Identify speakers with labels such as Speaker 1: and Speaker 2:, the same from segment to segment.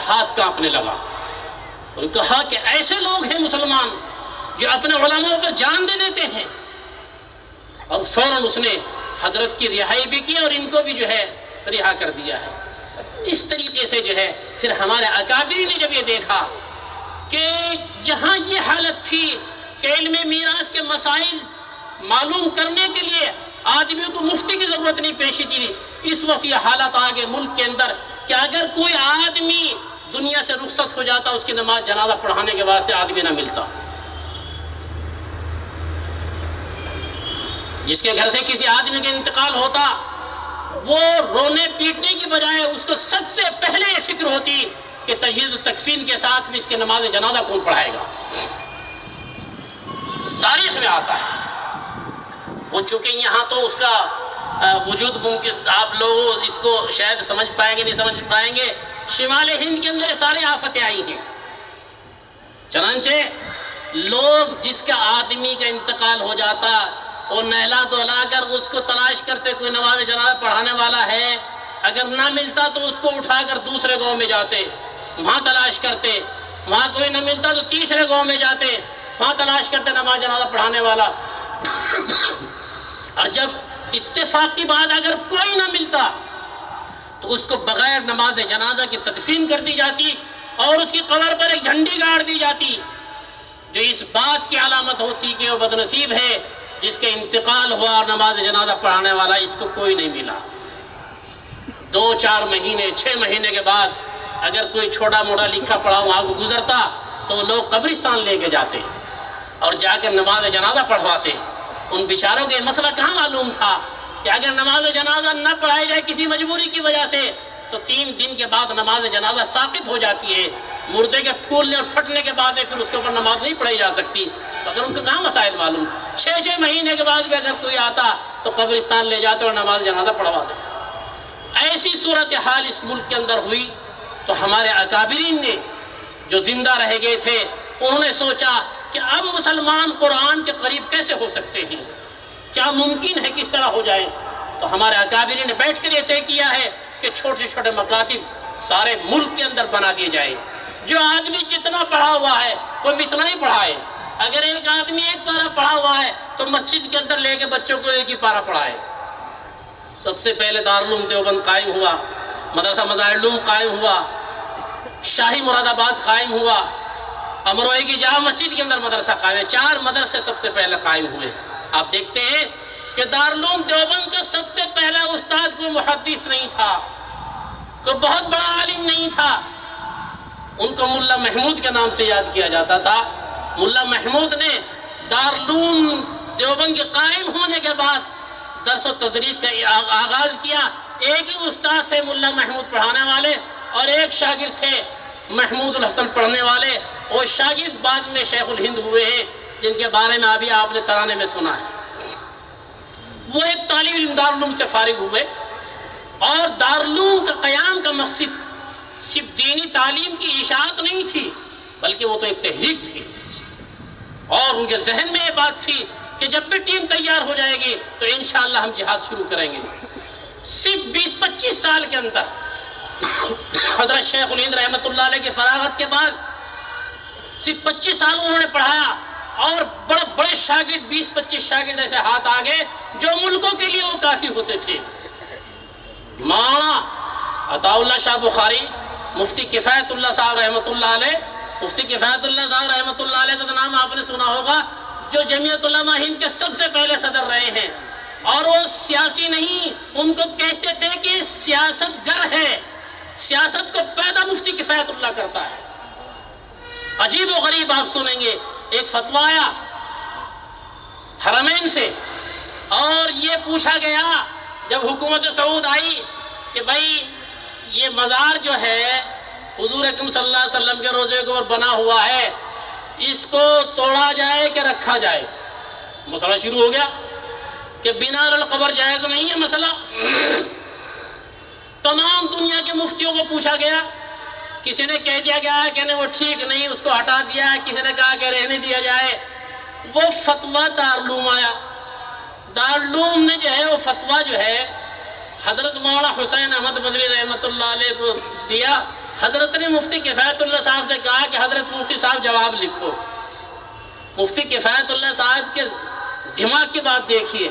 Speaker 1: ہاتھ کانپنے لگا اور کہا کہ ایسے لوگ ہیں مسلمان جو اپنے علماء پر جان دے دیتے ہیں، اور فوراً اس نے حضرت کی رہائی بھی کی اور ان کو بھی جو ہے رہا کر دیا ہے۔ اس طریقے سے جو ہے پھر ہمارے اکابرین نے جب یہ دیکھا کہ جہاں یہ حالت تھی کہ علم میراث کے مسائل معلوم کرنے کے لیے آدمیوں کو مفتی کی ضرورت نہیں پیش تھی، اس وقت یہ حالت آگے ملک کے اندر کہ اگر کوئی آدمی دنیا سے رخصت ہو جاتا اس کی نماز جنازہ پڑھانے کے واسطے آدمی نہ ملتا۔ جس کے گھر سے کسی آدمی کا انتقال ہوتا وہ رونے پیٹنے کی بجائے اس کو سب سے پہلے یہ فکر ہوتی کہ تجہیز و تکفین کے ساتھ میں اس کے نماز جنازہ کون پڑھائے گا۔ تاریخ میں آتا ہے وہ، چونکہ یہاں تو اس کا وجود ممکن آپ لوگ اس کو شاید سمجھ پائیں گے نہیں سمجھ پائیں گے، شمال ہند کے اندر سارے آفتیں آئی ہیں، چنانچہ لوگ جس کا آدمی کا انتقال ہو جاتا وہ نہلا دہلا کر اس کو تلاش کرتے کوئی نماز جنازہ پڑھانے والا ہے، اگر نہ ملتا تو اس کو اٹھا کر دوسرے گاؤں میں جاتے، وہاں تلاش کرتے، وہاں کوئی نہ ملتا تو تیسرے گاؤں میں جاتے، وہاں تلاش کرتے نماز جنازہ پڑھانے والا، اور جب اتفاق کی بات اگر کوئی نہ ملتا تو اس کو بغیر نماز جنازہ کی تدفین کر دی جاتی اور اس کی قبر پر ایک جھنڈی گاڑ دی جاتی جو اس بات کی علامت ہوتی کہ وہ بدنصیب ہے جس کے انتقال ہوا اور نماز جنازہ پڑھانے والا اس کو کوئی نہیں ملا۔ 2-4 مہینے 6 مہینے کے بعد اگر کوئی چھوٹا موٹا لکھا پڑھا وہاں کو گزرتا تو لوگ قبرستان لے کے جاتے اور جا کر نماز جنازہ پڑھواتے۔ ان بیچاروں کے مسئلہ کہاں معلوم تھا کہ اگر نماز جنازہ نہ پڑھائی جائے کسی مجبوری کی وجہ سے تو 3 دن کے بعد نماز جنازہ ساقط ہو جاتی ہے، مردے کے پھولنے اور پھٹنے کے بعد پھر اس کے اوپر نماز نہیں پڑھائی جا سکتی۔ اگر ان کو کہاں مسائل معلوم، 6 مہینے کے بعد بھی اگر کوئی آتا تو قبرستان لے جاتے اور نماز جنازہ پڑھواتے۔ ایسی صورتحال اس ملک کے اندر ہوئی تو ہمارے اکابرین نے جو زندہ رہ گئے تھے انہوں نے سوچا کہ اب مسلمان قرآن کے قریب کیسے ہو سکتے ہیں، کیا ممکن ہے کس طرح ہو جائیں۔ تو ہمارے اکابرین نے بیٹھ کر یہ طے کیا ہے کہ چھوٹے چھوٹے مکاتب سارے ملک کے اندر بنا دیے جائیں، جو آدمی جتنا پڑھا ہوا ہے وہ اتنا ہی پڑھائے، اگر ایک آدمی 1 پارہ پڑھا ہوا ہے تو مسجد کے اندر لے کے بچوں کو 1 ہی پارہ پڑھائے۔ سب سے پہلے دارالعلوم دیوبند قائم ہوا، مدرسہ مظاہر العلوم قائم ہوا، شاہی مراد آباد قائم ہوا، امروہی کی جامع مسجد کے اندر مدرسہ قائم ہے۔ 4 مدرسے سب سے پہلے قائم ہوئے۔ آپ دیکھتے ہیں کہ دارالعلوم دیوبند کا سب سے پہلا استاد کوئی محدث نہیں تھا، کوئی بہت بڑا عالم نہیں تھا، ان کو ملا محمود کے نام سے یاد کیا جاتا تھا۔ ملا محمود نے دارالعلوم دیوبند کے قائم ہونے کے بعد درس و تدریس کا آغاز کیا۔ ایک ہی استاد تھے ملا محمود پڑھانے والے اور ایک شاگرد تھے محمود الحسن پڑھنے والے، وہ شاگرد بعد میں شیخ الہند ہوئے ہیں جن کے بارے میں ابھی آپ نے ترانے میں سنا ہے۔ وہ ایک طالب علم دارالعلوم سے فارغ ہوئے اور دارالعلوم کا قیام کا مقصد صرف دینی تعلیم کی اشاعت نہیں تھی بلکہ وہ تو ایک تحریک تھی، اور ان کے ذہن میں یہ بات تھی کہ جب بھی ٹیم تیار ہو جائے گی تو انشاءاللہ ہم جہاد شروع کریں گے۔ صرف 20-25 سال کے اندر حضرت شیخ الہند رحمۃ اللہ علیہ کی فراغت کے بعد صرف 25 سال انہوں نے پڑھایا اور بڑے بڑے شاگرد 20-25 شاگرد ایسے ہاتھ آگے جو ملکوں کے لیے وہ کافی ہوتے تھے۔ مولانا عطا اللہ شاہ بخاری، مفتی کفایت اللہ صاحب رحمۃ اللہ علیہ، مفتی کفایت اللہ صاحب رحمۃ اللہ علیہ کا نام آپ نے سنا ہوگا، جو جمعیت علماء ہند کے سب سے پہلے صدر رہے ہیں، اور وہ سیاسی نہیں، ان کو کہتے تھے کہ سیاست گر ہے، سیاست کو پیدا مفتی کفایت اللہ کرتا ہے۔ عجیب و غریب آپ سنیں گے، ایک فتویٰ آیا حرمین سے اور یہ پوچھا گیا جب حکومت سعود آئی کہ بھائی یہ مزار جو ہے حضور اکرم صلی اللہ علیہ وسلم کے روضے کے اوپر بنا ہوا ہے، اس کو توڑا جائے کہ رکھا جائے۔ مسئلہ شروع ہو گیا کہ بنا القبر جائز نہیں ہے مسئلہ۔ تمام دنیا کے مفتیوں کو پوچھا گیا، کسی نے کہہ دیا گیا کہ نہیں وہ ٹھیک نہیں، اس کو ہٹا دیا ہے، کسی نے کہا کہ رہنے دیا جائے۔ وہ فتویٰ دارالعلوم آیا، دارالعلوم نے جو ہے وہ فتویٰ جو ہے حضرت مولانا حسین احمد مدنی رحمۃ اللہ علیہ کو دیا۔ حضرت نے مفتی کفایت اللہ صاحب سے کہا کہ حضرت مفتی صاحب جواب لکھو۔ مفتی کفایت اللہ صاحب کے دماغ کی بات دیکھیے،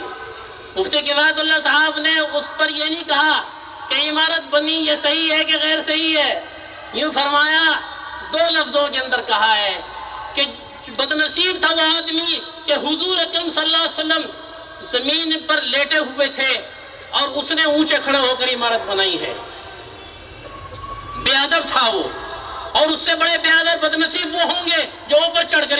Speaker 1: مفتی کفایت اللہ صاحب نے اس پر یہ نہیں کہا کہ عمارت بنی یہ صحیح ہے کہ غیر صحیح ہے، یوں فرمایا، دو لفظوں کے اندر کہا ہے کہ بدنصیب تھا وہ آدمی کہ حضور اکرم صلی اللہ علیہ وسلم زمین پر لیٹے ہوئے تھے اور اس نے اونچے کھڑے ہو کر عمارت بنائی ہے۔ بے ادب تھا وہ، اور اس سے بڑے بے ادب بدنصیب وہ ہوں گے جو اوپر چڑھ کر